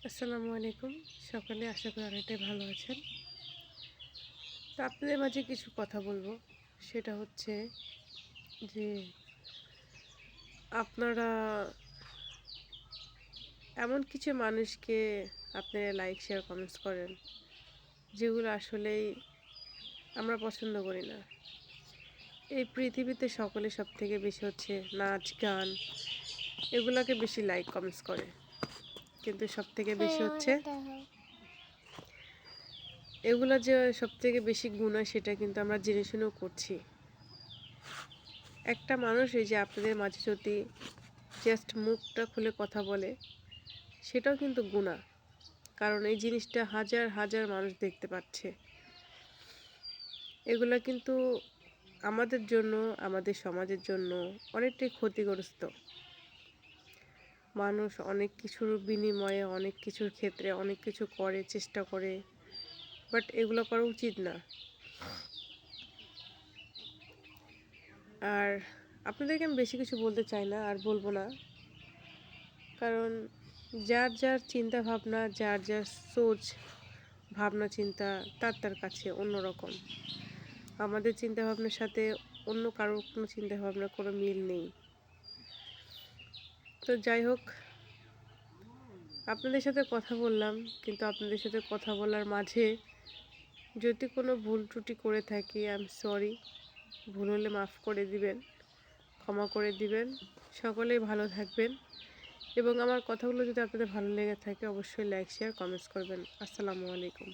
আসসালামু আলাইকুম। সকলে আশা করি অনেকটাই ভালো আছেন। তো আপনাদের মাঝে কিছু কথা বলবো। সেটা হচ্ছে যে আপনারা এমন কিছু মানুষকে আপনারা লাইক, শেয়ার, কমেন্টস করেন যেগুলো আসলেই আমরা পছন্দ করি না। এই পৃথিবীতে সকলে সবথেকে বেশি হচ্ছে নাচ, গান এগুলাকে বেশি লাইক, কমেন্টস করে। কিন্তু সবথেকে বেশি হচ্ছে এগুলা যে সবথেকে বেশি গুনাহ সেটা কিন্তু আমরা জেনে শুনেও করছি। একটা মানুষ এই যে আপনাদের মাঝে যদি জাস্ট মুখটা খুলে কথা বলে সেটাও কিন্তু গুনাহ। কারণ এই জিনিসটা হাজার হাজার মানুষ দেখতে পাচ্ছে। এগুলা কিন্তু আমাদের জন্য, আমাদের সমাজের জন্য অনেকটাই ক্ষতিগ্রস্ত। মানুষ অনেক কিছুর বিনিময়ে, অনেক কিছুর ক্ষেত্রে অনেক কিছু করে, চেষ্টা করে, বাট এগুলো করা উচিত না। আর আপনাদেরকে আমি বেশি কিছু বলতে চাই না, আর বলবো না। কারণ যার যার চিন্তা ভাবনা, যার যার সোচ, ভাবনা চিন্তা তার তার কাছে অন্যরকম। আমাদের চিন্তা ভাবনার সাথে অন্য কারোর কোনো চিন্তা ভাবনার কোনো মিল নেই। তো যাই হোক, আপনাদের সাথে কথা বললাম, কিন্তু আপনাদের সাথে কথা বলার মাঝে যদি কোনো ভুল ত্রুটি করে থাকি, আই এম সরি। ভুল হলে মাফ করে দিবেন, ক্ষমা করে দিবেন। সকলেই ভালো থাকবেন এবং আমার কথাগুলো যদি আপনাদের ভালো লেগে থাকে অবশ্যই লাইক, শেয়ার, কমেন্টস করবেন। আসসালামু আলাইকুম।